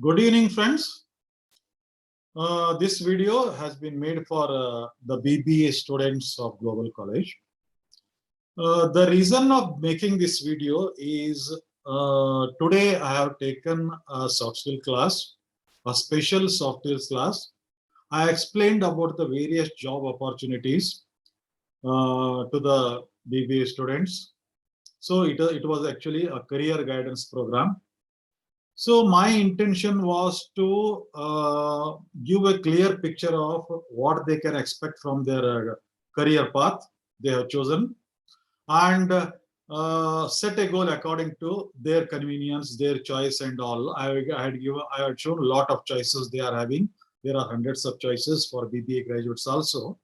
Good evening, friends. This video has been made for the BBA students of Global College. The reason of making this video is today I have taken a soft skill class, a special soft skills class. I explained about the various job opportunities to the BBA students. So it was actually a career guidance program. So my intention was to give a clear picture of what they can expect from their career path they have chosen, and set a goal according to their convenience, their choice, and all. I had shown a lot of choices they are having. There are hundreds of choices for BBA graduates also.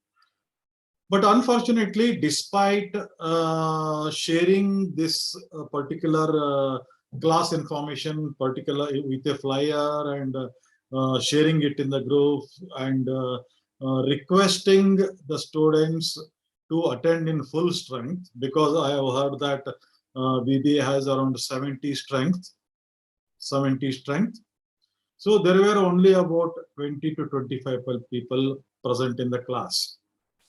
But unfortunately, despite sharing this particular class information, particular with a flyer, and sharing it in the group, and requesting the students to attend in full strength, because I have heard that BBA has around 70 strength. So there were only about 20 to 25 people present in the class.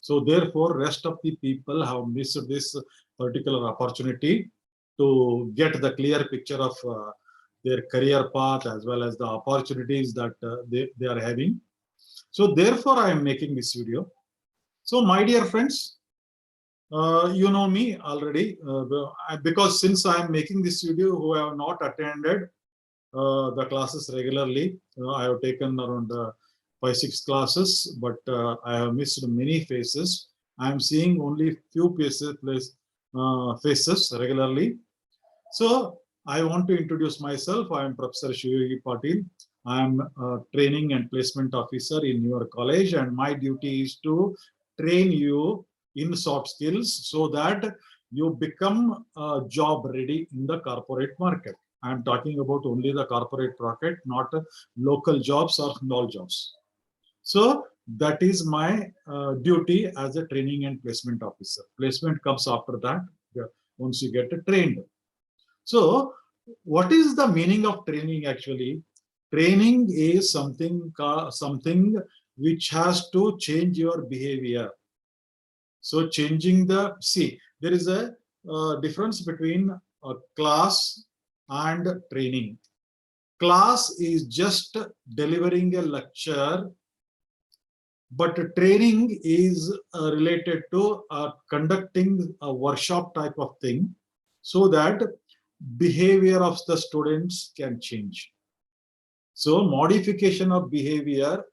So therefore, rest of the people have missed this particular opportunity to get the clear picture of their career path as well as the opportunities that they are having. So therefore, I am making this video. So my dear friends, you know me already, because since I am making this video, who have not attended the classes regularly. I have taken around 5-6 classes, but I have missed many faces. I am seeing only few faces regularly. So I want to introduce myself. I am Professor Shivayogi Patil. I am a training and placement officer in your college, and my duty is to train you in soft skills so that you become job ready in the corporate market. I am talking about only the corporate market, not local jobs or small jobs. So that is my duty as a training and placement officer. Placement comes after that, once you get trained. So what is the meaning of training actually? Training is something which has to change your behavior. So there is a difference between a class and training. Class is just delivering a lecture, but training is related to conducting a workshop type of thing, so that behavior of the students can change. So modification of behavior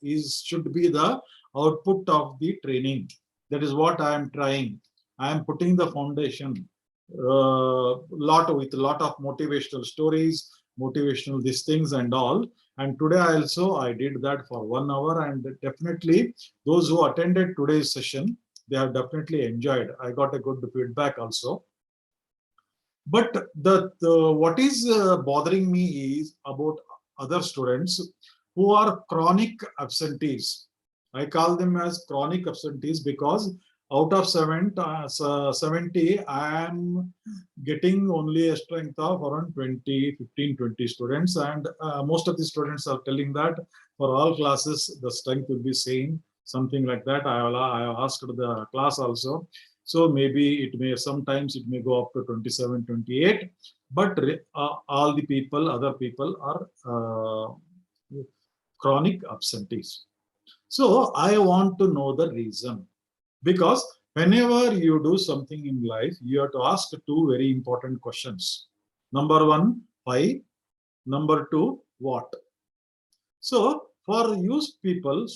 should be the output of the training. That is what I am trying. I am putting the foundation with a lot of motivational stories, motivational these things and all. And today also I did that for 1 hour, and definitely those who attended today's session, they have definitely enjoyed. I got a good feedback also. But what is bothering me is about other students who are chronic absentees. I call them as chronic absentees because out of 70, I am getting only a strength of around 15-20 students. And most of the students are telling that for all classes, the strength will be same, something like that. I have asked the class also. So maybe sometimes it may go up to 27, 28, but all the other people are chronic absentees. So I want to know the reason, because whenever you do something in life, you have to ask two very important questions. Number one, why? Number two, what? So for you people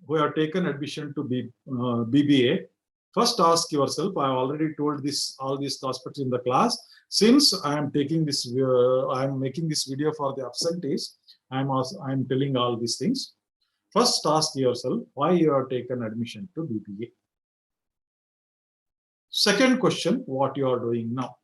who have taken admission to BBA, first ask yourself, I have already told all these aspects in the class. Since I am making this video for the absentees, I am telling all these things. First ask yourself why you have taken admission to BBA. Second question, what you are doing now.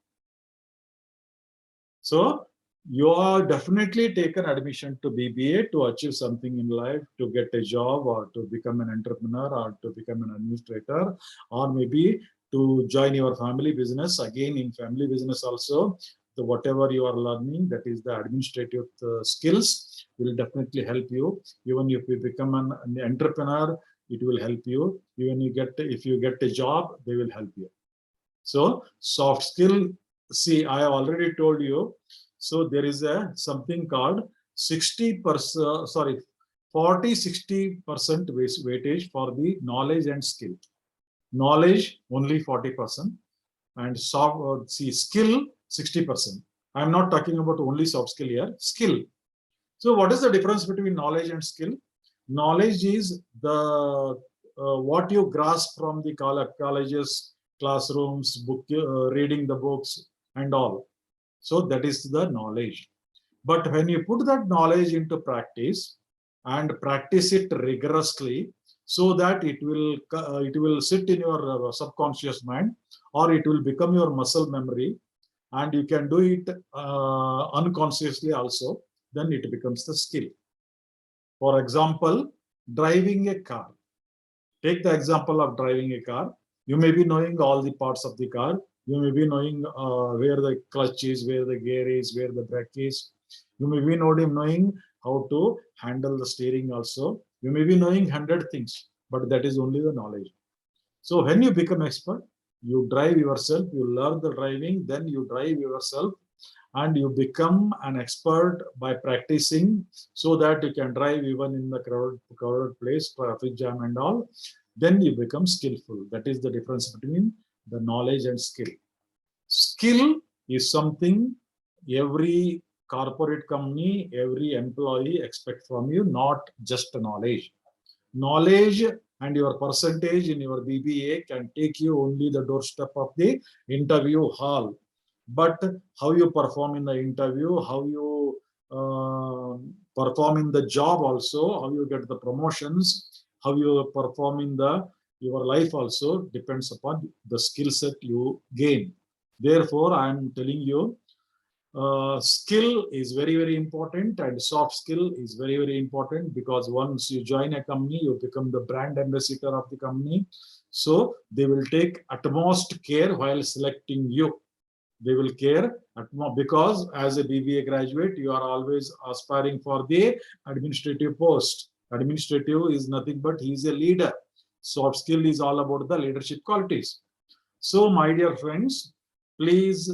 So you are definitely taken admission to BBA to achieve something in life, to get a job, or to become an entrepreneur, or to become an administrator, or maybe to join your family business. Again, in family business also, whatever you are learning, that is the administrative skills, will definitely help you. Even if you become an entrepreneur, it will help you. Even if you get a job, they will help you. So soft skill, see, I have already told you. So there is something called 60%, sorry, 40-60% weightage for the knowledge and skill. Knowledge only 40%, and skill 60%. I am not talking about only soft skill here. Skill. So what is the difference between knowledge and skill? Knowledge is the what you grasp from the colleges, classrooms, reading the books and all. So that is the knowledge. But when you put that knowledge into practice and practice it rigorously, so that it will sit in your subconscious mind, or it will become your muscle memory, and you can do it unconsciously also, then it becomes the skill. For example, driving a car. Take the example of driving a car. You may be knowing all the parts of the car. You may be knowing where the clutch is, where the gear is, where the brake is. You may be knowing how to handle the steering also. You may be knowing 100 things, but that is only the knowledge. So when you become expert, you drive yourself, you learn the driving, then you drive yourself, and you become an expert by practicing, so that you can drive even in the crowded place, traffic jam and all. Then you become skillful. That is the difference between the knowledge and skill. Skill is something every corporate company, every employee expect from you, not just knowledge. Knowledge and your percentage in your BBA can take you only the doorstep of the interview hall. But how you perform in the interview, how you perform in the job also, how you get the promotions, how you perform in your life also depends upon the skill set you gain. Therefore, I am telling you, skill is very, very important, and soft skill is very, very important, because once you join a company, you become the brand ambassador of the company. So they will take utmost care while selecting you. They will care because as a BBA graduate, you are always aspiring for the administrative post. Administrative is nothing but he is a leader. Soft skill is all about the leadership qualities. So my dear friends, please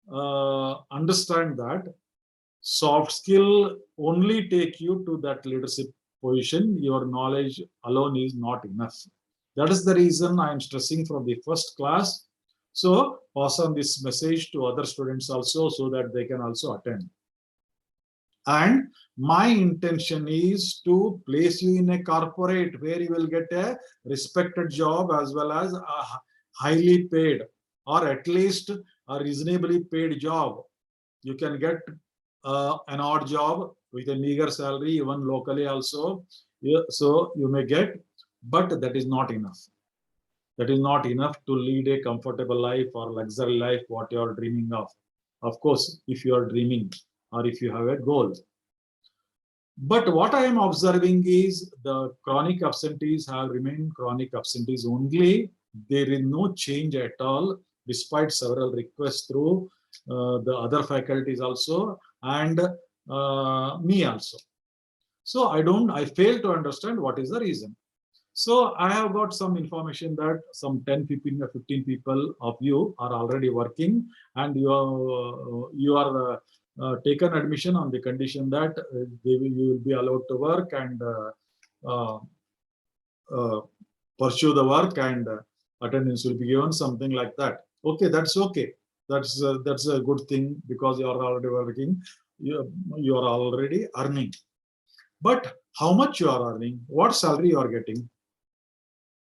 understand that soft skill only take you to that leadership position. Your knowledge alone is not enough. That is the reason I am stressing from the first class. So pass on this message to other students also, so that they can also attend. And my intention is to place you in a corporate where you will get a respected job, as well as a highly paid, or at least a reasonably paid job. You can get an odd job with a meager salary, even locally also. So you may get, but that is not enough. That is not enough to lead a comfortable life or luxury life, what you are dreaming of. Of course, if you are dreaming or if you have a goal. But what I am observing is the chronic absentees have remained chronic absentees only. There is no change at all, despite several requests through the other faculties also, and me also. So I fail to understand what is the reason. So I have got some information that some 10, 15, 15 people of you are already working, and you are taken admission on the condition that you will be allowed to work and uh, pursue the work, and attendance will be given, something like that. Okay, that's okay. That's a good thing, because you are already working. You are already earning. But how much you are earning? What salary you are getting?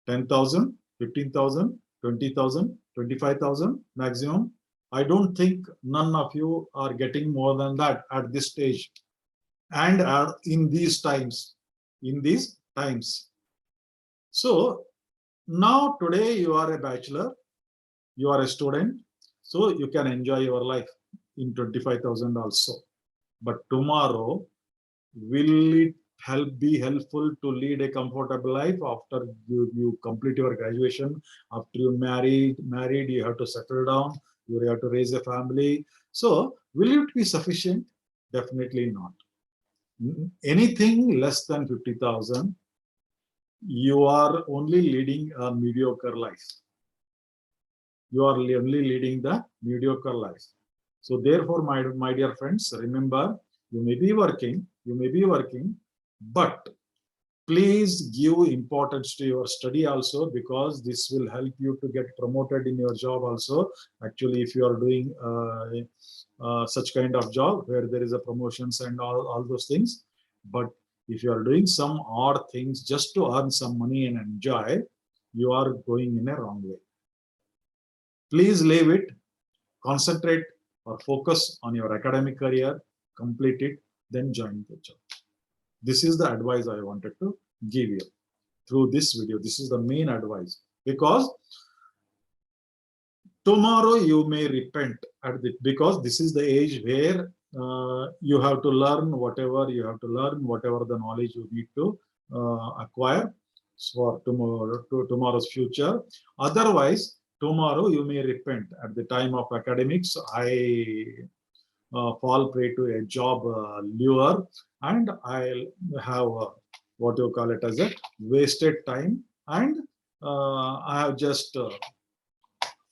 10,000, 15,000, 20,000, 25,000 maximum. I don't think none of you are getting more than that at this stage, and in these times. So now today you are a bachelor, you are a student, so you can enjoy your life in 25,000 also. But tomorrow, will it be helpful to lead a comfortable life after you complete your graduation? After you married, you have to settle down, you have to raise a family, So will it be sufficient? Definitely not. Anything less than 50,000, you are only leading a mediocre life. You are only leading the mediocre life. So therefore, my dear friends, remember, you may be working, but please give importance to your study also, because this will help you to get promoted in your job also. Actually, if you are doing such kind of job where there is a promotions and all those things, but if you are doing some odd things just to earn some money and enjoy, you are going in a wrong way. Please leave it, concentrate or focus on your academic career, complete it, then join the job. This is the advice I wanted to give you through this video. This is the main advice, because tomorrow you may repent because this is the age where you have to learn whatever the knowledge you need to acquire for tomorrow's future. Otherwise, tomorrow you may repent. At the time of academics, I fall prey to a job lure, and I'll have what you call it as a wasted time, and I have just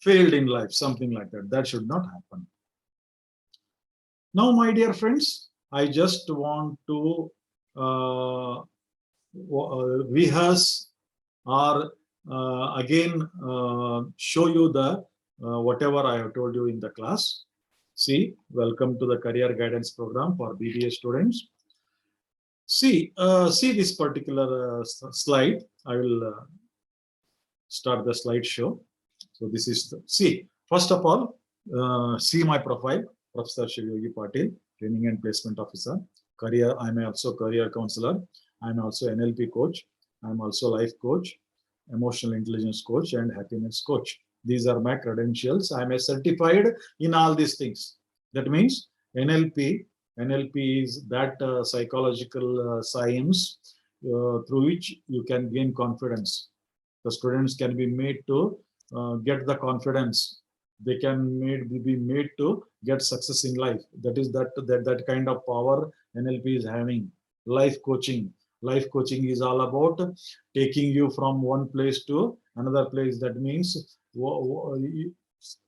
failed in life, something like that. That should not happen. Now, my dear friends, I just want to rehearse or again show you the whatever I have told you in the class. See, welcome to the career guidance program for BBA students. See this particular slide. I will start the slideshow. So this is first of all, see my profile, Professor Shivayogi Patil, Training and Placement Officer. Career, I'm also career counselor. I'm also NLP coach. I'm also life coach, emotional intelligence coach, and happiness coach. These are my credentials. I'm a certified in all these things. That means NLP is that psychological science through which you can gain confidence. The students can be made to get the confidence. They can be made to get success in life. That is that kind of power NLP is having. Life coaching is all about taking you from one place to another place. That means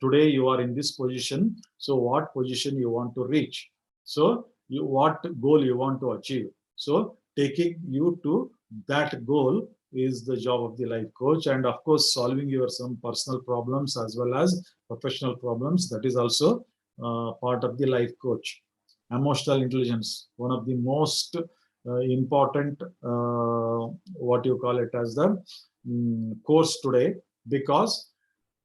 today you are in this position, so what position you want to reach, so what goal you want to achieve, so taking you to that goal is the job of the life coach. And of course, solving your some personal problems as well as professional problems, that is also part of the life coach. Emotional intelligence, one of the most important what you call it as the course today, because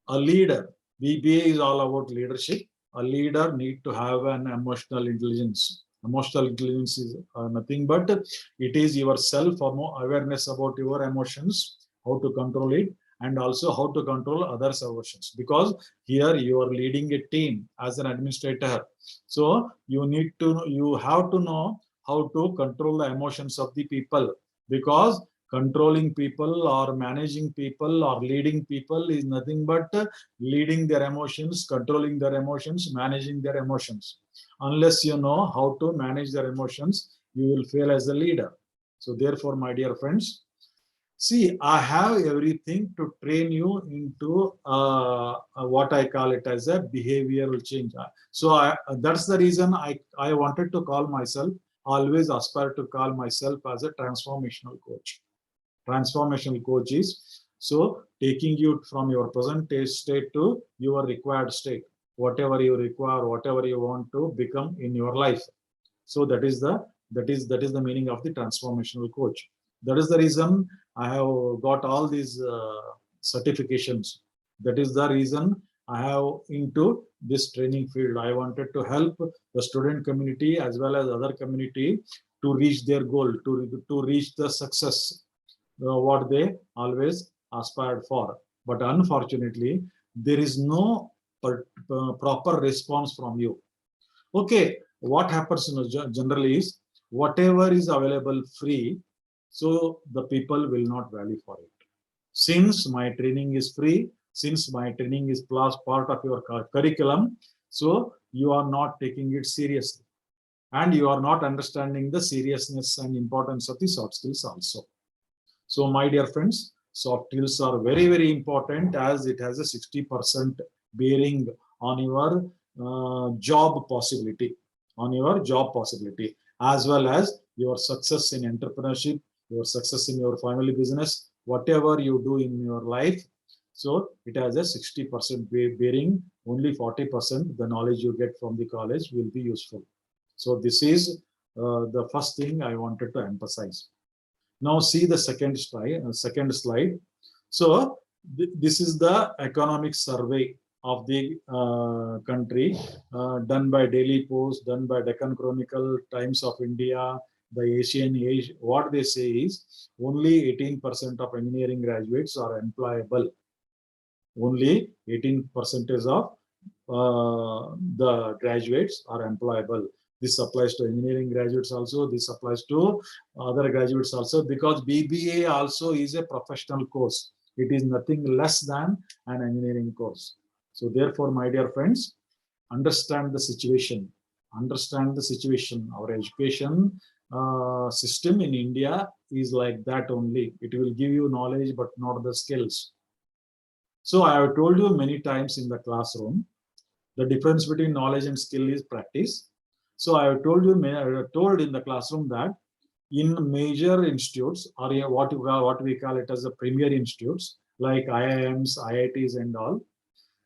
a leader, BBA is all about leadership. A leader need to have an emotional intelligence. Emotional intelligence is nothing but it is your self awareness about your emotions, how to control it, and also how to control others' emotions. Because here you are leading a team as an administrator, so you have to know how to control the emotions of the people, because controlling people or managing people or leading people is nothing but leading their emotions, controlling their emotions, managing their emotions. Unless you know how to manage their emotions, you will fail as a leader. So therefore, my dear friends, see, I have everything to train you into what I call it as a behavioral change. So that's the reason I wanted to call myself, always aspire to call myself as a transformational coach. Transformational coach is so taking you from your present state to your required state, whatever you require, whatever you want to become in your life. So that is the meaning of the transformational coach. That is the reason I have got all these certifications. That is the reason I have into this training field. I wanted to help the student community as well as other community to reach their goal, to reach the success what they always aspired for. But unfortunately, there is no proper response from you. Okay, what happens generally is whatever is available free, so the people will not value for it. Since my training is free, since my training is part of your curriculum, So you are not taking it seriously, and you are not understanding the seriousness and importance of the soft skills also. So my dear friends, soft skills are very, very important, as it has a 60% bearing on your job possibility, as well as your success in entrepreneurship, your success in your family business, whatever you do in your life. So it has a 60% bearing, only 40% the knowledge you get from the college will be useful. So this is the first thing I wanted to emphasize. Now see the second slide. So this is the economic survey of the country, done by Daily Post, done by Deccan Chronicle, Times of India, the Asian Age. What they say is only 18% of engineering graduates are employable. Only 18% of the graduates are employable. This applies to engineering graduates also. This applies to other graduates also, because BBA also is a professional course. It is nothing less than an engineering course. So therefore, my dear friends, understand the situation. Understand the situation. Our education system in India is like that only. It will give you knowledge, but not the skills. So I have told you many times in the classroom, the difference between knowledge and skill is practice. So I have told in the classroom that in major institutes, or what we call it as the premier institutes like IIMs, IITs and all,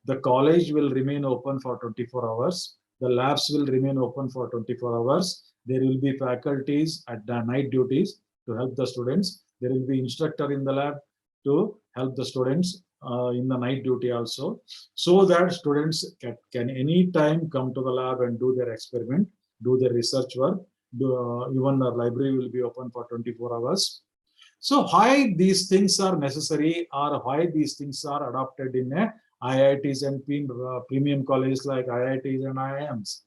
the college will remain open for 24 hours. The labs will remain open for 24 hours. There will be faculties at the night duties to help the students. There will be instructor in the lab to help the students in the night duty also, so that students can anytime come to the lab and do their experiment, do their research work. Even the library will be open for 24 hours. So why these things are necessary, or why these things are adopted in a IITs and premium colleges like IITs and IIMs?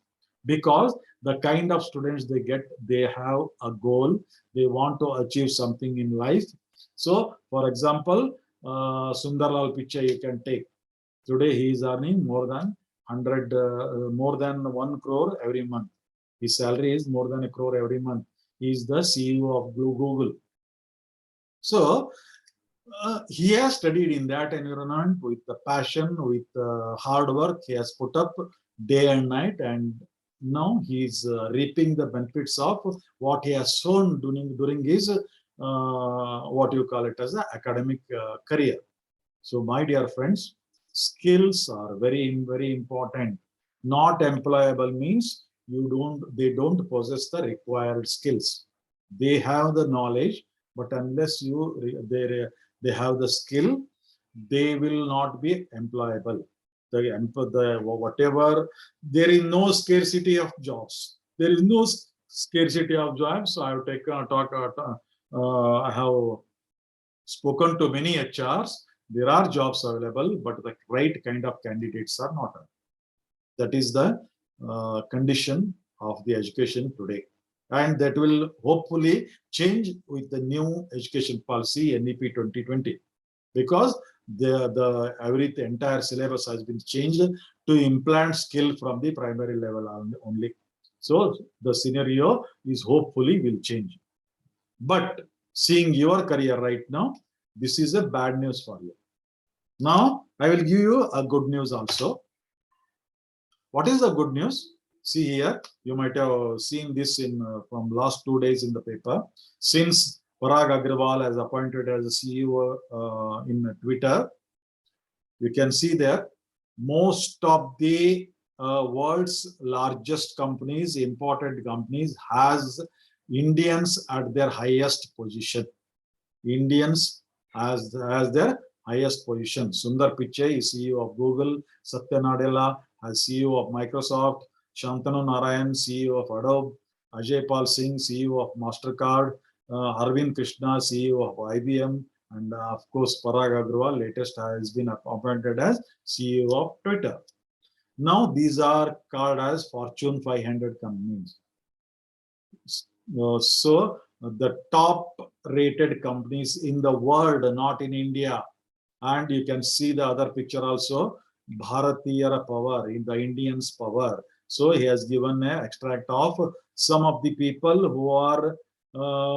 Because the kind of students they get, they have a goal, they want to achieve something in life. So for example, Sundarlal Pichai you can take. Today he is earning more than 1 crore every month. His salary is more than 1 crore every month. He is the CEO of Google. So he has studied in that environment with the passion, with hard work. He has put up day and night, and now he is reaping the benefits of what he has shown during his what you call it as an academic career. So my dear friends, skills are very, very important. Not employable means they don't possess the required skills. They have the knowledge, but unless they have the skill, they will not be employable. Whatever, there is no scarcity of jobs. There is no scarcity of jobs. So I have I have spoken to many HRs. There are jobs available, but the right kind of candidates are not. That is the condition of the education today. And that will hopefully change with the new education policy, NEP 2020. Because the entire syllabus has been changed to implant skill from the primary level only. So the scenario is hopefully will change. But seeing your career right now, this is a bad news for you. Now I will give you a good news also. What is the good news? See here, you might have seen this in from last 2 days in the paper. Since Parag Agrawal has appointed as a CEO in Twitter, you can see there most of the world's largest companies, imported companies, has Indians at their highest position. Indians as their highest position. Sundar Pichai is CEO of Google, Satya Nadella as CEO of Microsoft, Shantanu Narayan, CEO of Adobe, Ajay Pal Singh, CEO of MasterCard, Arvind Krishna, CEO of IBM, and of course Parag Agrawal, latest has been appointed as CEO of Twitter. Now these are called as Fortune 500 companies. So the top rated companies in the world, not in India. And you can see the other picture also. Bharatiyara power, in the Indians' power. So he has given an extract of some of the people who are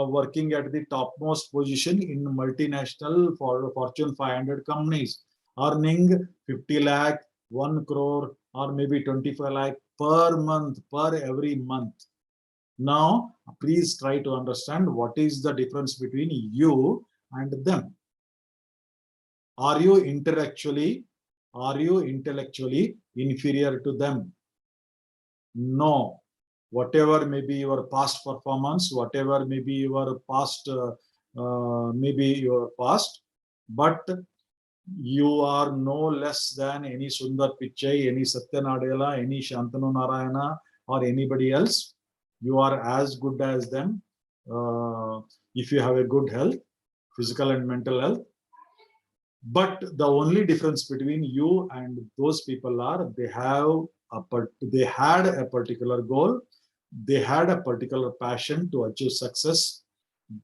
working at the topmost position in multinational for Fortune 500 companies, earning 50 lakh, 1 crore, or maybe 25 lakh per month, per every month. Now, please try to understand what is the difference between you and them. Are you intellectually inferior to them? No. Whatever may be your past performance, whatever may be your past, but you are no less than any Sundar Pichai, any Satya Nadella, any Shantanu Narayana, or anybody else. You are as good as them if you have a good health, physical and mental health. But the only difference between you and those people are they had a particular goal, they had a particular passion to achieve success.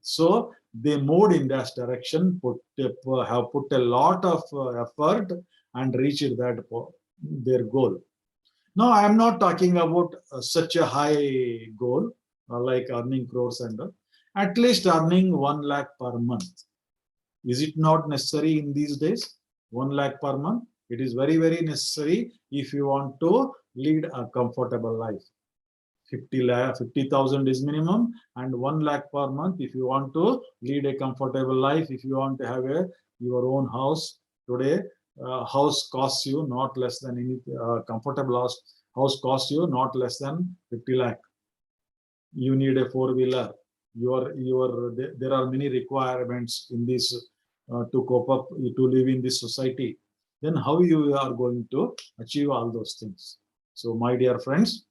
So they moved in that direction, have put a lot of effort and reached their goal. Now, I am not talking about such a high goal like earning crores and at least earning 1 lakh per month. Is it not necessary in these days? 1 lakh per month? It is very, very necessary if you want to lead a comfortable life. 50,000 is minimum, and 1 lakh per month if you want to lead a comfortable life, if you want to have your own house. Today, house costs you not less than any comfortable house costs you not less than 50 lakh. You need a four-wheeler. There are many requirements in this to cope up, to live in this society. Then how you are going to achieve all those things? So my dear friends,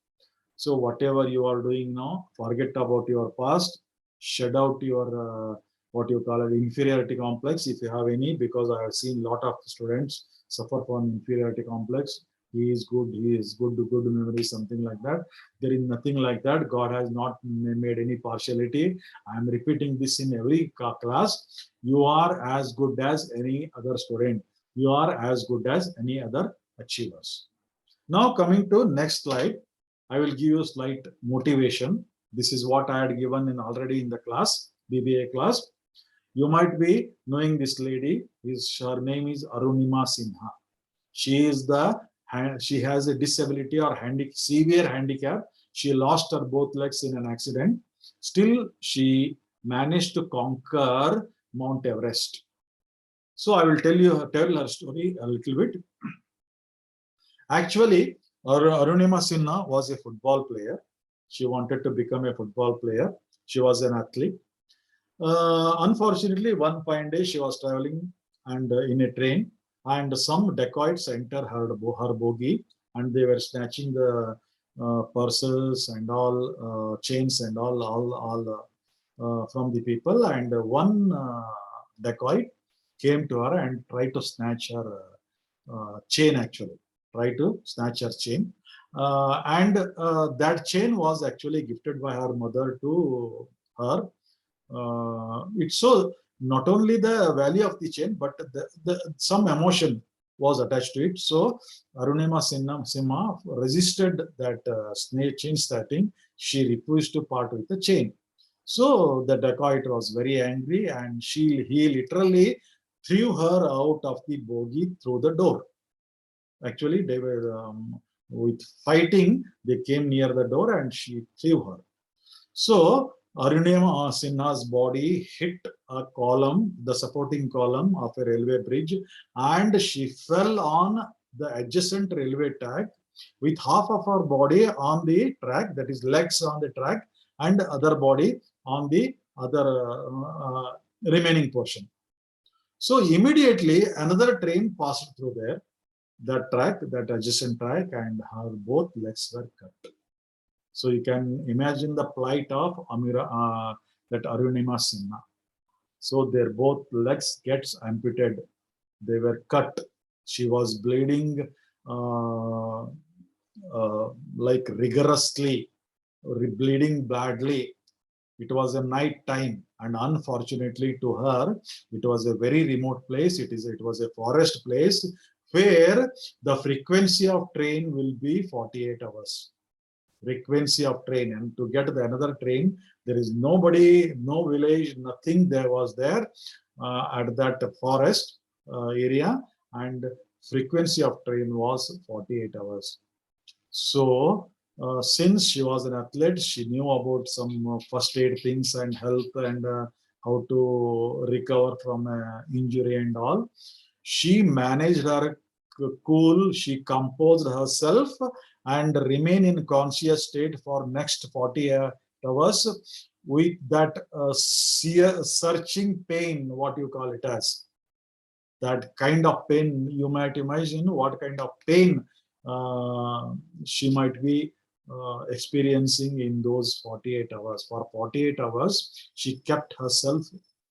so whatever you are doing now, forget about your past, shed out your what you call it inferiority complex if you have any, because I have seen a lot of students suffer from inferiority complex. He is good memory, something like that. There is nothing like that. God has not made any partiality. I am repeating this in every class. You are as good as any other student. You are as good as any other achievers. Now coming to next slide, I will give you slight motivation. This is what I had given already in the class, BBA class. You might be knowing this lady. Her name is Arunima Sinha. She has a disability or severe handicap. She lost her both legs in an accident. Still, she managed to conquer Mount Everest. So I will tell her story a little bit. Actually, Arunima Sinha was a football player. She wanted to become a football player. She was an athlete. Unfortunately, one fine day she was traveling and in a train, and some dacoits entered her bogie, and they were snatching the purses and all, chains and all from the people. And one dacoit came to her and tried to snatch her chain. Actually, try to snatch her chain, and that chain was actually gifted by her mother to her. It's so not only the value of the chain, but some emotion was attached to it. So Arunima Sinha resisted that chain snatching. She refused to part with the chain. So the dacoit was very angry, and he literally threw her out of the bogie through the door. Actually, they were with fighting. They came near the door, and she threw her. So Arunima Sinha's body hit a column, the supporting column of a railway bridge, and she fell on the adjacent railway track with half of her body on the track, that is legs on the track, and other body on the other remaining portion. So immediately another train passed through there, that adjacent track, and her both legs were cut. So you can imagine the plight of that Arunima Sinha. So their both legs gets amputated. They were cut. She was bleeding like rigorously, bleeding badly. It was a night time, and unfortunately to her, it was a very remote place. It was a forest place, where the frequency of train will be 48 hours. Frequency of train, and to get the another train, there is nobody, no village, nothing there was there at that forest area, and frequency of train was 48 hours. So since she was an athlete, she knew about some first aid things and health and how to recover from injury and all. She managed her cool, she composed herself and remain in conscious state for next 40 hours with that searching pain, what you call it as. That kind of pain, you might imagine what kind of pain she might be experiencing in those 48 hours. For 48 hours, she kept herself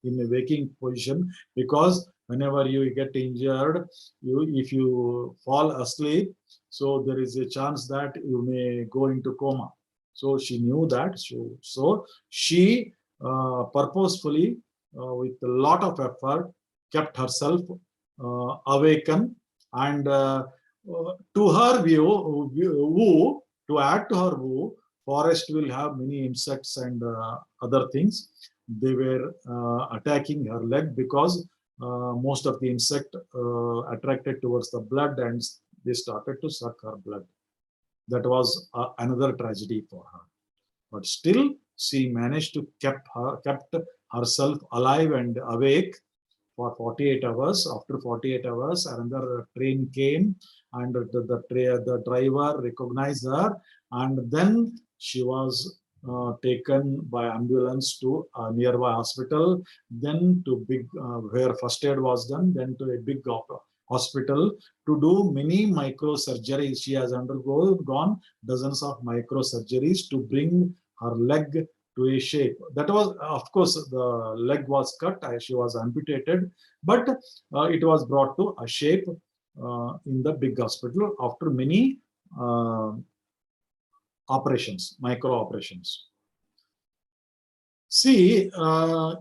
in a waking position, because whenever you get injured, if you fall asleep, so there is a chance that you may go into coma. So she knew that. So she purposefully, with a lot of effort, kept herself awaken, and to her view, to add to her view, forest will have many insects and other things. They were attacking her leg because most of the insect attracted towards the blood, and they started to suck her blood. That was another tragedy for her. But still, she managed to kept herself alive and awake for 48 hours. After 48 hours, another train came, and the driver recognized her, and then she was taken by ambulance to a nearby hospital, then to where first aid was done, then to a big hospital to do many micro surgeries. She has undergone dozens of micro surgeries to bring her leg to a shape. That was, of course, the leg was cut, she was amputated, but it was brought to a shape in the big hospital after many operations, micro operations. See,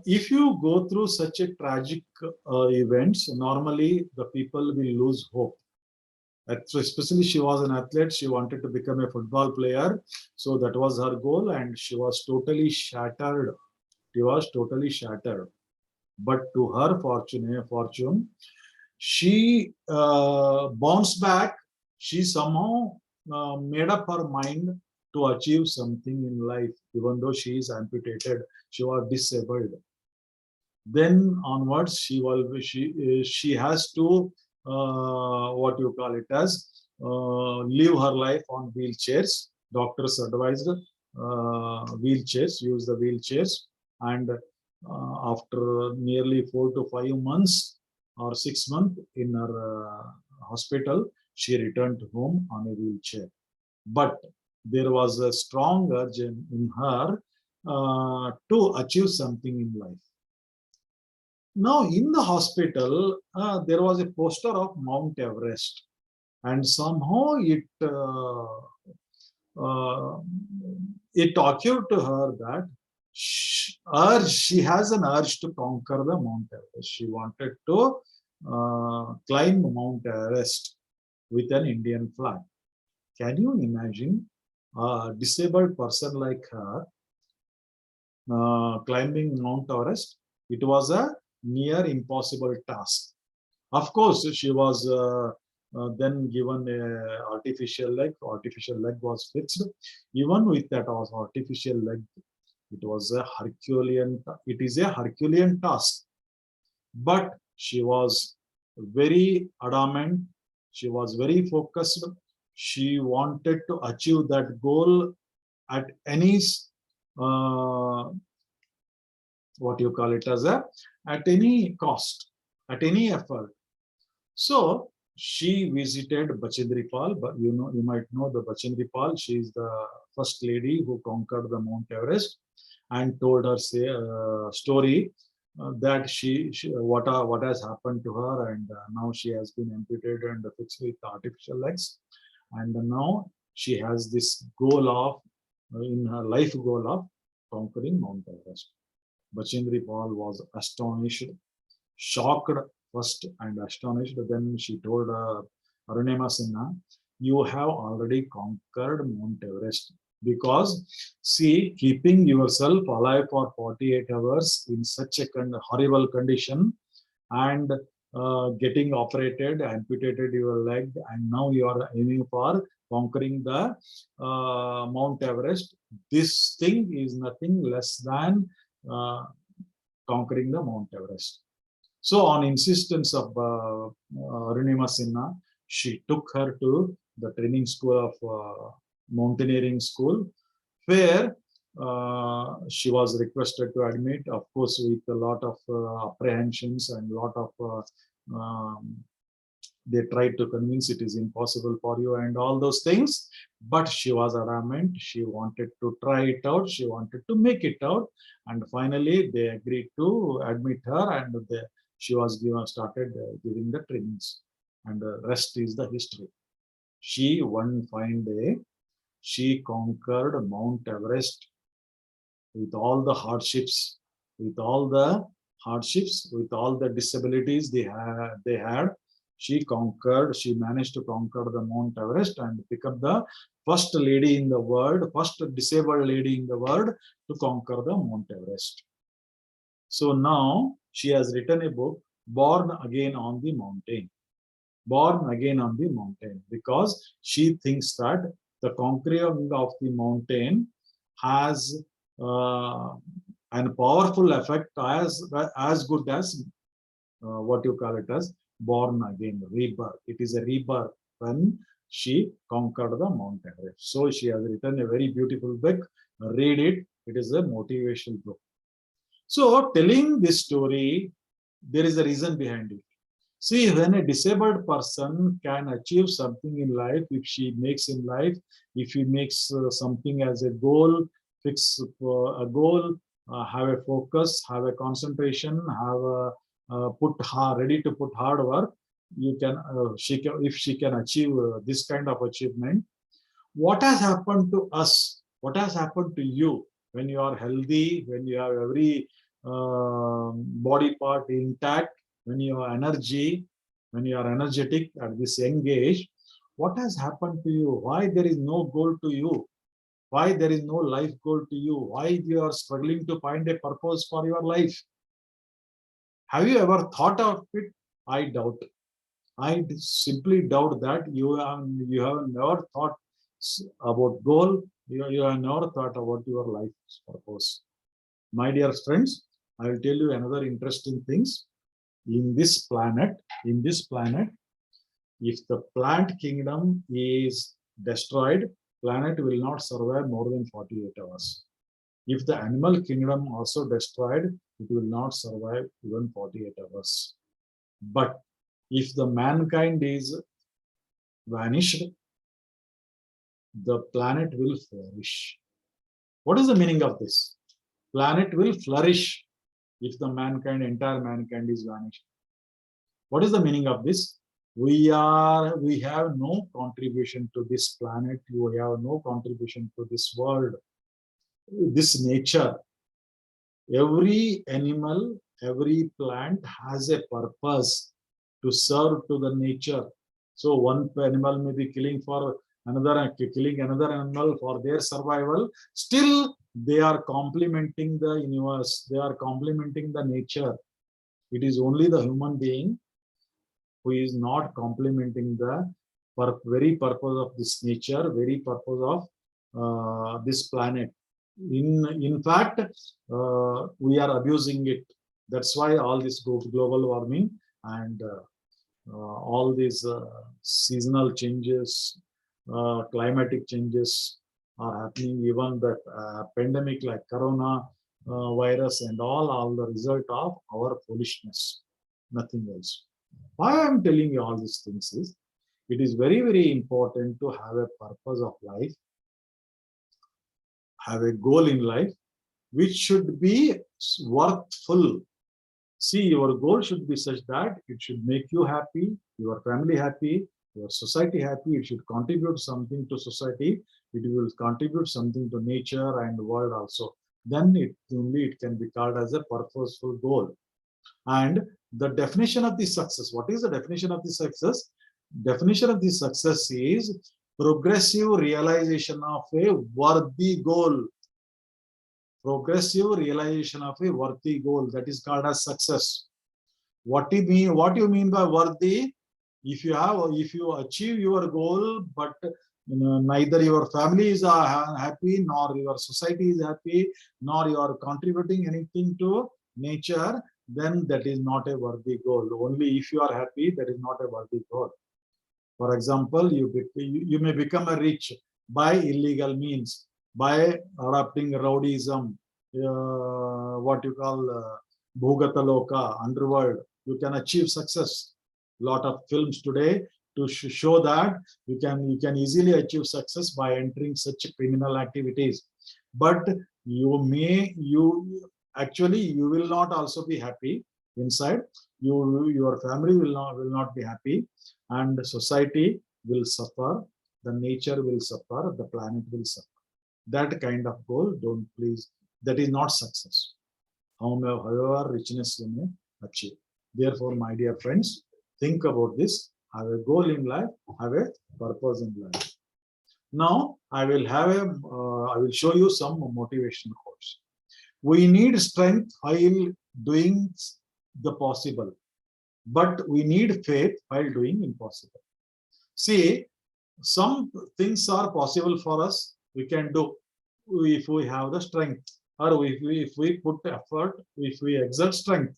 if you go through such a tragic events, normally the people will lose hope. Especially she was an athlete, she wanted to become a football player, so that was her goal, and she was totally shattered. She was totally shattered. But to her fortune, she bounced back. She somehow made up her mind to achieve something in life, even though she is amputated, she was disabled. Then onwards, she has to what you call it as live her life on wheelchairs. Doctors advised wheelchairs, use the wheelchairs, and after nearly 4 to 5 months or 6 months in her hospital, she returned home on a wheelchair. But there was a strong urge in her to achieve something in life. Now, in the hospital, there was a poster of Mount Everest, and somehow it occurred to her that she has an urge to conquer the Mount Everest. She wanted to climb Mount Everest with an Indian flag. Can you imagine a disabled person like her climbing Mount Everest? It was a near impossible task. Of course, she was then given a artificial leg. Artificial leg was fixed. Even with that artificial leg, it was a Herculean. It is a Herculean task. But she was very adamant. She was very focused. She wanted to achieve that goal at any what you call it as at any cost, at any effort. So she visited Bachendri Pal, but you might know the Bachendri Pal. She is the first lady who conquered the Mount Everest, and told her story that what has happened to her, and now she has been amputated and fixed with artificial legs, and now she has this goal of in her life goal of conquering Mount Everest. Bachendri Pal was astonished, shocked, first and astonished. Then she told Arunima Sinha, you have already conquered Mount Everest. Because, see, keeping yourself alive for 48 hours in such a horrible condition and getting operated, amputated your leg, and now you are aiming for conquering the Mount Everest. This thing is nothing less than conquering the Mount Everest. So, on insistence of Arunima Sinha, she took her to the training school of mountaineering school, where she was requested to admit, of course, with a lot of apprehensions and a lot of they tried to convince it is impossible for you and all those things, but she was adamant. She wanted to try it out. She wanted to make it out, and finally they agreed to admit her, and she was started giving the trainings, and the rest is the history. She one fine day, she conquered Mount Everest with all the hardships, with all the disabilities they had. She managed to conquer the Mount Everest and become the first lady in the world, first disabled lady in the world to conquer the Mount Everest. So now she has written a book, Born Again on the Mountain. Born Again on the Mountain, because she thinks that the conquering of the mountain has an powerful effect as good as what you call it as born again, rebirth. It is a rebirth when she conquered the Mount Everest. So she has written a very beautiful book. Read it. It is a motivational book. So telling this story, there is a reason behind it. See, when a disabled person can achieve something in life, if she makes in life, if he makes something as a goal, fix a goal, have a focus, have a concentration, have a ready to put hard work, you can, if she can achieve this kind of achievement. What has happened to us? What has happened to you when you are healthy, when you have every body part intact, when you are when you are energetic at this young age? What has happened to you? Why there is no goal to you? Why there is no life goal to you? Why you are struggling to find a purpose for your life? Have you ever thought of it? I doubt. I simply doubt that you have never thought about goal. You have never thought about your life's purpose. My dear friends, I will tell you another interesting things. In this planet, if the plant kingdom is destroyed, planet will not survive more than 48 hours. If the animal kingdom also destroyed, it will not survive even 48 hours. But if the mankind is vanished, the planet will flourish. What is the meaning of this? Planet will flourish if the entire mankind is vanished. What is the meaning of this? We have no contribution to this planet. We have no contribution to this world, this nature. Every animal, every plant has a purpose to serve to the nature. So one animal may be killing another animal for their survival. Still, they are complementing the universe. They are complementing the nature. It is only the human being who is not complementing the very purpose of this nature, very purpose of this planet. In fact, we are abusing it. That's why all this global warming and all these seasonal changes, climatic changes are happening. Even the pandemic like corona virus and all the result of our foolishness, nothing else. Why I'm telling you all these things is, it is very, very important to have a purpose of life, have a goal in life, which should be worthful. See, your goal should be such that it should make you happy, your family happy, your society happy. It should contribute something to society. It will contribute something to nature and the world also. Then it can be called as a purposeful goal. And the definition of the success, what is the definition of the success? Definition of the success is progressive realization of a worthy goal. Progressive realization of a worthy goal, that is called as success. What do you mean by worthy? If you achieve your goal, but neither your family is happy, nor your society is happy, nor you are contributing anything to nature, then that is not a worthy goal. Only if you are happy, that is not a worthy goal. For example, you may become a rich by illegal means, by adopting rowdyism, what you call Bhugataloka, underworld. You can achieve success. Lot of films today to show that you can easily achieve success by entering such criminal activities. But you actually you will not also be happy inside. Your family will not be happy, and society will suffer, the nature will suffer, the planet will suffer. That kind of goal, don't please, that is not success. However richness you may achieve. Therefore, my dear friends, think about this. Have a goal in life, have a purpose in life. Now, I will show you some motivation quotes. We need strength while doing the possible, but we need faith while doing impossible. See, some things are possible for us, we can do if we have the strength, or if we put effort, if we exert strength.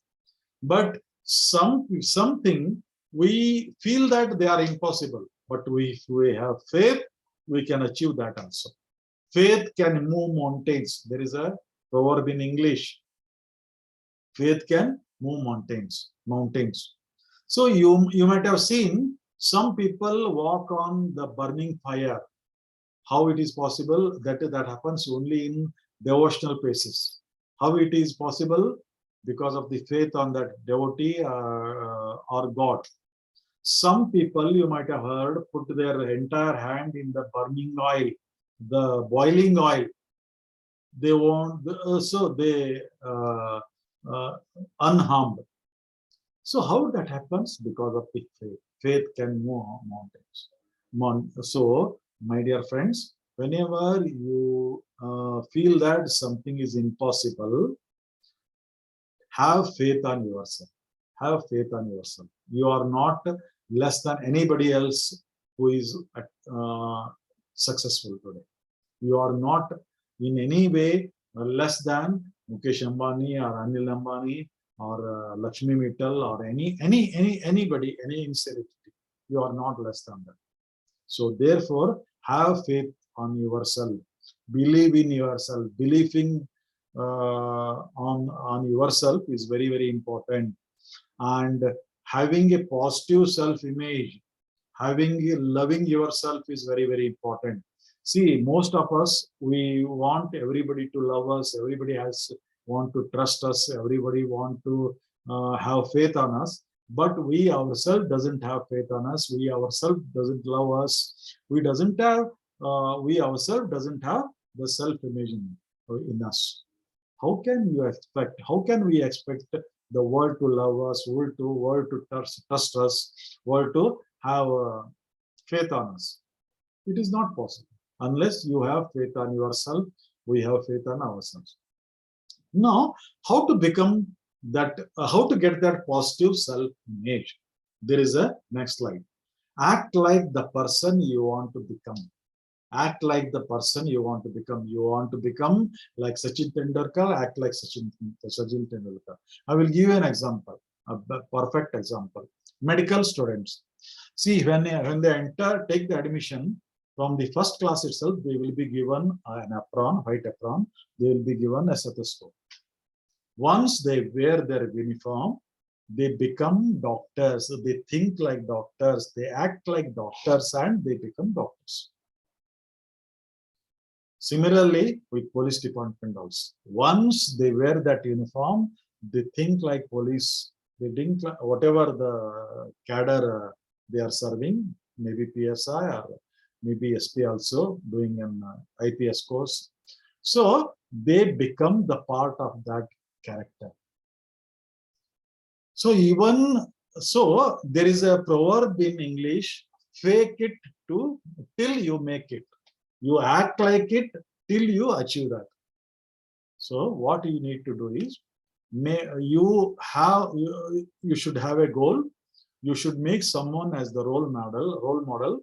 But something we feel that they are impossible, but if we have faith, we can achieve that also. Faith can move mountains. There is a proverb in English. Faith can move mountains. So you might have seen some people walk on the burning fire. How it is possible? That happens only in devotional places. How it is possible? Because of the faith on that devotee or God. Some people, you might have heard, put their entire hand in the burning oil, the boiling oil. They won't, so they unharmed. So how that happens? Because of the faith. Faith can move mountains. So, my dear friends, whenever you feel that something is impossible, have faith on yourself. Have faith on yourself. You are not less than anybody else who is successful today. You are not in any way less than Mukesh Ambani or Anil Ambani or Lakshmi Mittal or anybody, any insanity. You are not less than that. So therefore, have faith on yourself. Believe in yourself. Believing on yourself is very, very important. And having a positive self-image, loving yourself is very, very important. See, most of us, we want everybody to love us. Everybody want to trust us. Everybody want to have faith on us. But we ourselves doesn't have faith on us. We ourselves doesn't love us. We ourselves doesn't have the self-image in us. How can you expect? How can we expect the world to love us, world to trust us, world to have faith on us? It is not possible. Unless you have faith on yourself, we have faith on ourselves. Now, how to become that, how to get that positive self-image? There is a next slide. Act like the person you want to become. Act like the person you want to become. You want to become like Sachin Tendulkar, act like Sachin Tendulkar. I will give you an example, a perfect example. Medical students. See, when they take the admission, from the first class itself, they will be given an apron, white apron. They will be given a stethoscope. Once they wear their uniform, they become doctors. They think like doctors. They act like doctors, and they become doctors. Similarly, with police department also. Once they wear that uniform, they think like police. They think like whatever the cadre they are serving, maybe PSI or maybe SP also doing an IPS course. So they become the part of that character. So even so, there is a proverb in English: fake it to till you make it. You act like it till you achieve that. So what you need to do is, you should have a goal. You should make someone as the role model.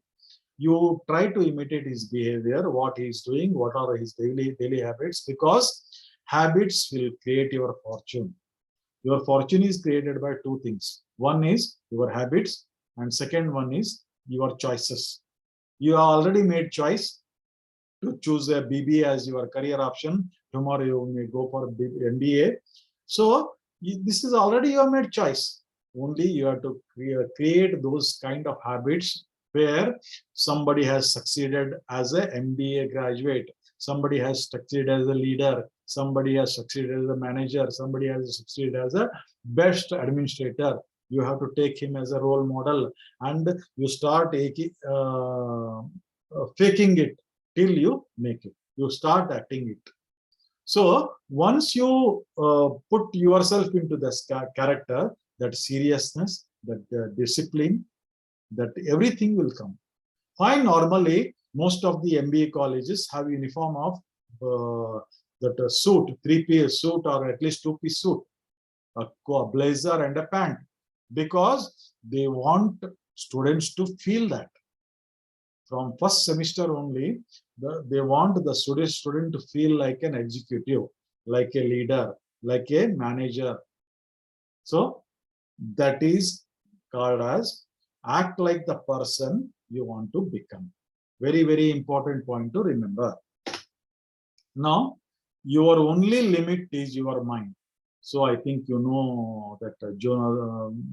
You try to imitate his behavior, what he is doing, what are his daily habits, because habits will create your fortune. Your fortune is created by two things. One is your habits, and second one is your choices. You have already made choice to choose a BBA as your career option. Tomorrow you may go for MBA. So this is already you have made choice. Only you have to create those kind of habits where somebody has succeeded as a MBA graduate, somebody has succeeded as a leader, somebody has succeeded as a manager, somebody has succeeded as a best administrator. You have to take him as a role model, and you start faking it till you make it. You start acting it. So once you put yourself into this character, that seriousness, that discipline, that everything will come. Fine, normally most of the MBA colleges have uniform of that suit, 3-piece suit or at least 2-piece suit, a blazer and a pant, because they want students to feel that. From first semester only, they want the student to feel like an executive, like a leader, like a manager. So that is called as act like the person you want to become. Very, very important point to remember. Now, your only limit is your mind. So I think you know that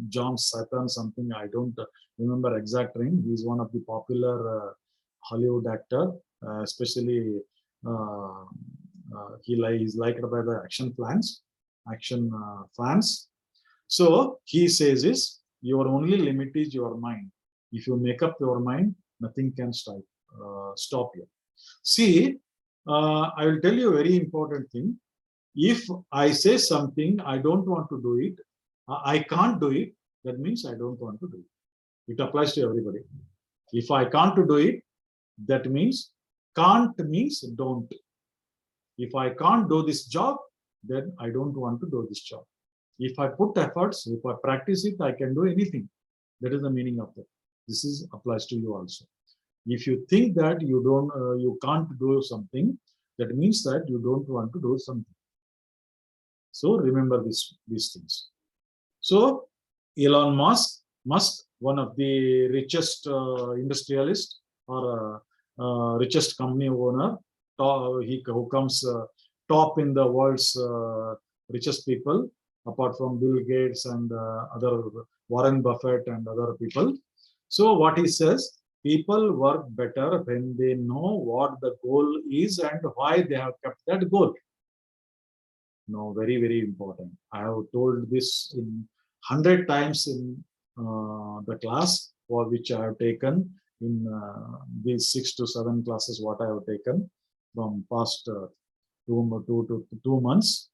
John Satan something, I don't remember exact name. He's one of the popular Hollywood actor, especially uh, he's liked by the action fans. So he says is, your only limit is your mind. If you make up your mind, nothing can stop you. See, I will tell you a very important thing. If I say something, I don't want to do it, I can't do it, that means I don't want to do it. It applies to everybody. If I can't do it, that means can't means don't. If I can't do this job, then I don't want to do this job. If I put efforts, if I practice it, I can do anything. That is the meaning of that. This is applies to you also. If you think that you can't do something, that means that you don't want to do something. So remember these things. So Elon Musk, one of the richest industrialist, or richest company owner, who comes top in the world's richest people, apart from Bill Gates and other Warren Buffett and other people. So what he says, people work better when they know what the goal is and why they have kept that goal. No, very, very important. I have told this in 100 times in the class for which I have taken in these 6 to 7 classes what I have taken from past 2 months.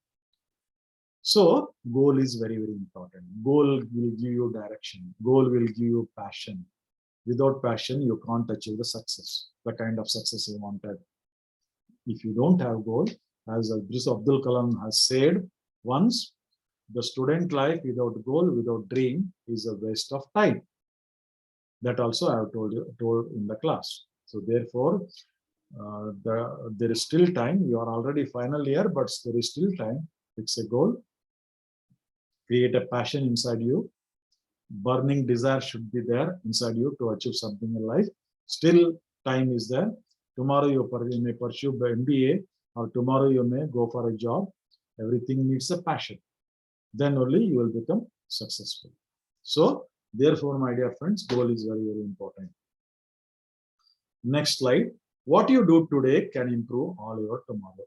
So goal is very, very important. Goal will give you direction. Goal will give you passion. Without passion, you can't achieve the success, the kind of success you wanted. If you don't have goal, as Abdul Kalam has said once, the student life without goal, without dream, is a waste of time. That also I have told in the class. So therefore, there is still time. You are already final year, but there is still time. Fix a goal. Create a passion inside you. Burning desire should be there inside you to achieve something in life. Still time is there. Tomorrow you may pursue the MBA, or tomorrow you may go for a job. Everything needs a passion. Then only you will become successful. So therefore, my dear friends, goal is very, very important. Next slide. What you do today can improve all your tomorrow.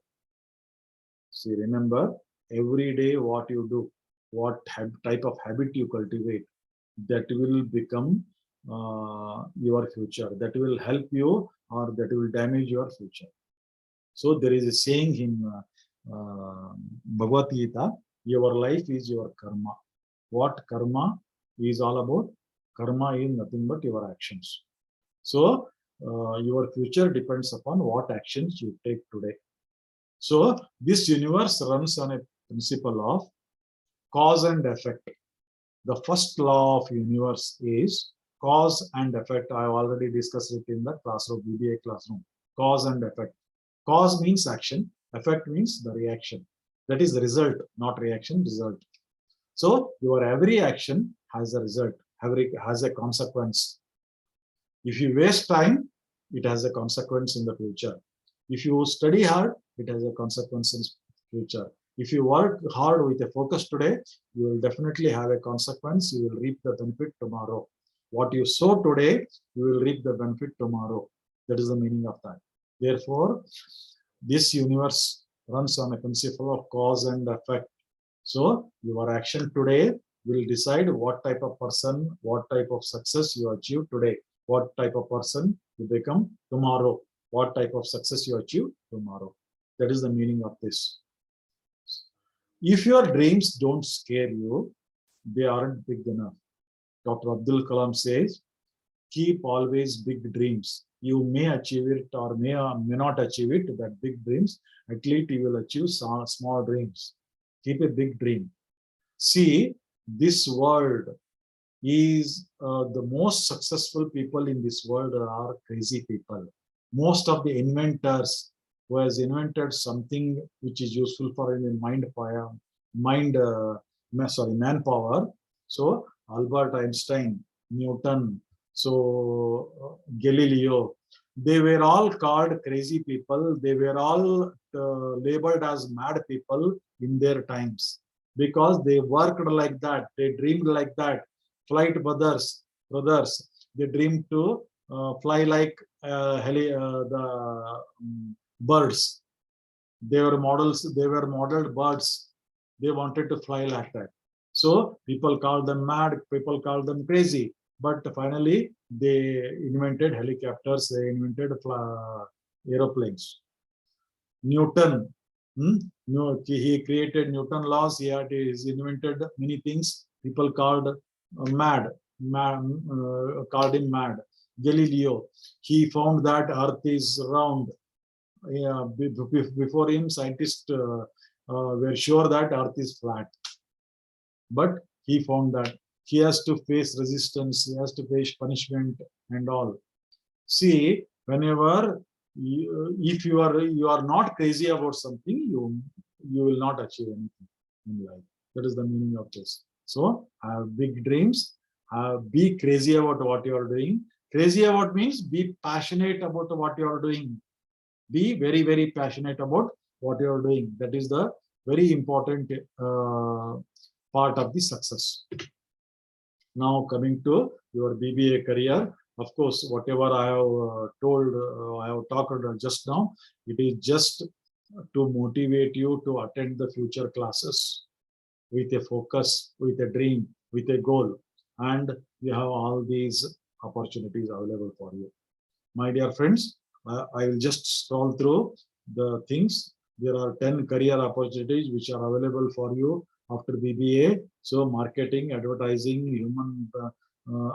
See, remember, every day what you do, what type of habit you cultivate, that will become your future. That will help you, or that will damage your future. So there is a saying in Bhagavad Gita, your life is your karma. what karma is all about. Karma is nothing but your actions. So your future depends upon what actions you take today. So this universe runs on a principle of cause and effect. The first law of universe is cause and effect. I have already discussed it in the classroom, BBA classroom. Cause and effect. Cause means action, effect means the reaction. That is the result, not reaction, result. So your every action has a result, has a consequence. If you waste time, it has a consequence in the future. If you study hard, it has a consequence in future. If you work hard with a focus today, you will definitely have a consequence. You will reap the benefit tomorrow. What you sow today, you will reap the benefit tomorrow. That is the meaning of that. Therefore, this universe runs on a principle of cause and effect. So your action today will decide what type of person, what type of success you achieve today, what type of person you become tomorrow, what type of success you achieve tomorrow. That is the meaning of this. If your dreams don't scare you, they aren't big enough. Dr. Abdul Kalam says, keep always big dreams. You may achieve it or may not achieve it, that big dreams, at least you will achieve small dreams. Keep a big dream. See, this world is the most successful people in this world are crazy people. Most of the inventors who has invented something which is useful for manpower. So Albert Einstein, Newton, so Galileo, they were all called crazy people. They were all labeled as mad people in their times because they worked like that. They dreamed like that. Flight brothers, they dreamed to fly like the birds. They were modeled birds. They wanted to fly like that. So people call them mad, people call them crazy. But finally, they invented helicopters, they invented aeroplanes. Newton, he created Newton laws, he invented many things. People called called him mad. Galileo, he found that Earth is round. Before him, scientists were sure that Earth is flat. But he found that he has to face resistance, he has to face punishment and all. See, whenever if you are not crazy about something, you will not achieve anything in life. That is the meaning of this. So have big dreams, be crazy about what you are doing. Crazy about means be passionate about what you are doing. Be very, very passionate about what you are doing. That is the very important part of the success. Now coming to your BBA career, of course, whatever I have I have talked just now, it is just to motivate you to attend the future classes with a focus, with a dream, with a goal, and you have all these opportunities available for you. My dear friends, I will just scroll through the things. There are 10 career opportunities which are available for you after BBA. So marketing, advertising, human.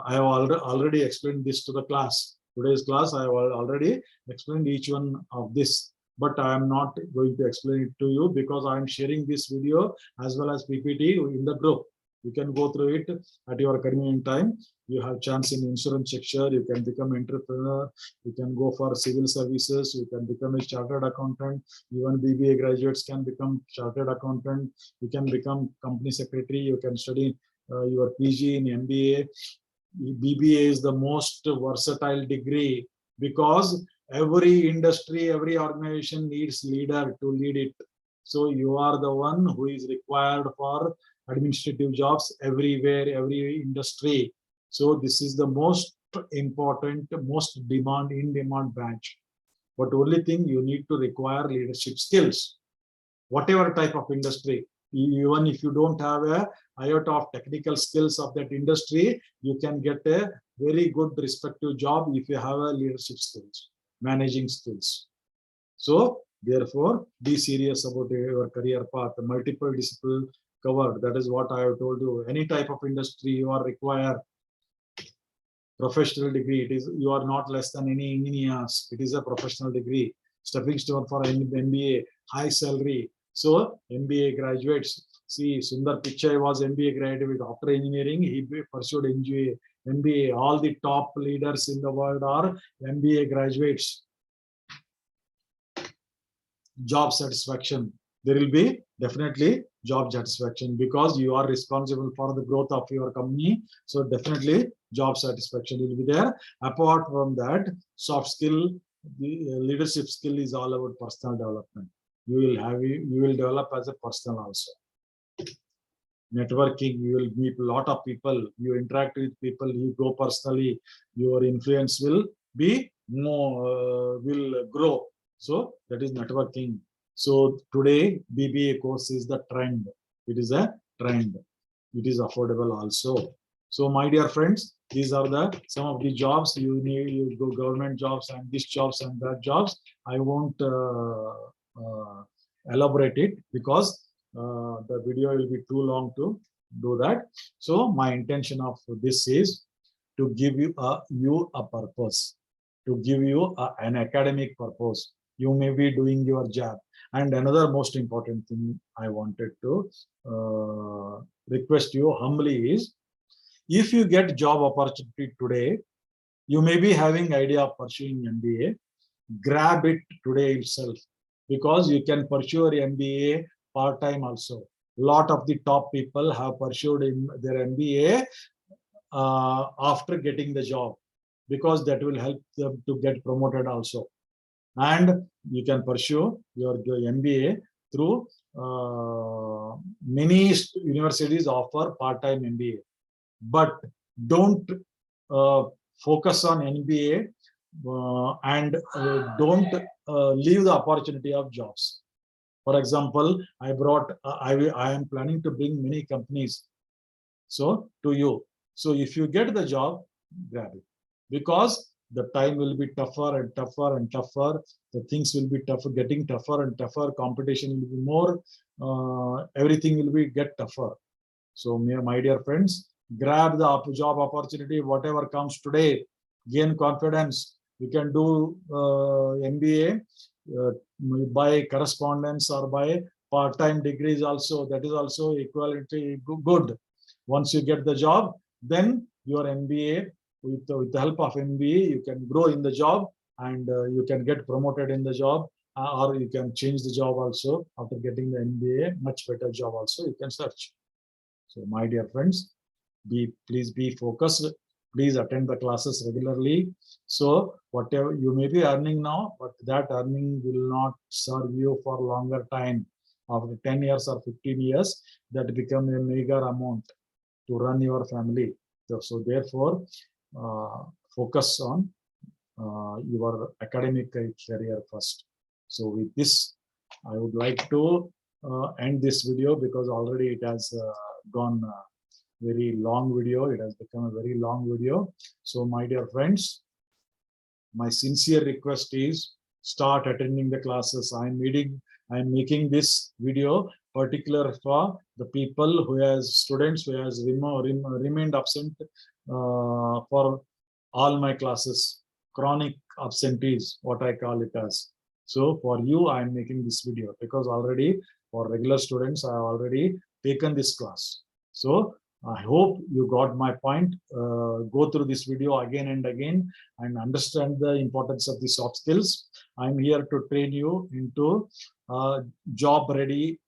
I have already explained this to the class. Today's class, I have already explained each one of this. But I am not going to explain it to you because I am sharing this video as well as PPT in the group. You can go through it at your convenient time. You have chance in insurance sector. You can become entrepreneur. You can go for civil services. You can become a chartered accountant. Even BBA graduates can become chartered accountant. You can become company secretary. You can study your PG in MBA. BBA is the most versatile degree because every industry, every organization needs leader to lead it. So you are the one who is required for administrative jobs everywhere, every industry. So this is the most important, most in demand branch. But only thing you need to require leadership skills, whatever type of industry. Even if you don't have a iota of technical skills of that industry, you can get a very good respective job if you have a leadership skills, managing skills. So Therefore, be serious about your career path. Multiple discipline covered. That is what I have told you. Any type of industry you are required professional degree. It is, you are not less than any engineers. It is a professional degree. Stepping stone for MBA, high salary. So MBA graduates. See, Sundar Pichai was MBA graduate. After engineering, he pursued MBA. All the top leaders in the world are MBA graduates. Job satisfaction. There will be definitely job satisfaction because you are responsible for the growth of your company. So definitely job satisfaction will be there. Apart from that, soft skill, the leadership skill is all about personal development. You will develop as a person also. Networking, you will meet a lot of people, you interact with people, you grow personally, your influence will be more, will grow. So that is networking. So today BBA course is the trend. It is a trend. It is affordable also. So my dear friends, these are the some of the jobs you need. You go government jobs and this jobs and that jobs. I won't elaborate it because the video will be too long to do that. So my intention of this is to give you a purpose, to give you an academic purpose. You may be doing your job. And another most important thing I wanted to request you humbly is, if you get job opportunity today, you may be having idea of pursuing MBA, grab it today itself, because you can pursue your MBA part-time also. Lot of the top people have pursued in their MBA after getting the job, because that will help them to get promoted also. And you can pursue your MBA through many universities offer part-time MBA, but don't focus on MBA and don't leave the opportunity of jobs. For example, I am planning to bring many companies so to you. So if you get the job, grab it, because the time will be tougher and tougher and tougher. The things will be tougher, getting tougher and tougher. Competition will be more. Everything will be get tougher. So my dear friends, grab the job opportunity, whatever comes today. Gain confidence. You can do MBA by correspondence or by part-time degrees also. That is also equality good. Once you get the job, then your MBA, with the help of MBA, you can grow in the job and you can get promoted in the job, or you can change the job also after getting the MBA. Much better job also you can search. So my dear friends, please be focused. Please attend the classes regularly. So whatever you may be earning now, but that earning will not serve you for longer time. After 10 years or 15 years, that become a meager amount to run your family. So therefore, focus on your academic career first. So with this, I would like to end this video, because already it has gone very long video. It has become a very long video. So my dear friends, my sincere request is start attending the classes. I'm making this video particular for the people who has students who has remained absent for all my classes, chronic absentees, what I call it as. So for you, I'm making this video, because already for regular students, I have already taken this class. So I hope you got my point. Go through this video again and again and understand the importance of the soft skills. I'm here to train you into a job ready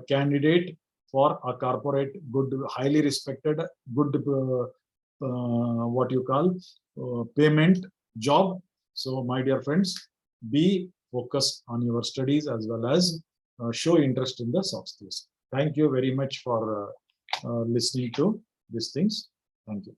candidate for a corporate, good, highly respected, good, what you call payment job. So my dear friends, be focused on your studies as well as show interest in the soft skills. Thank you very much for listening to these things. Thank you.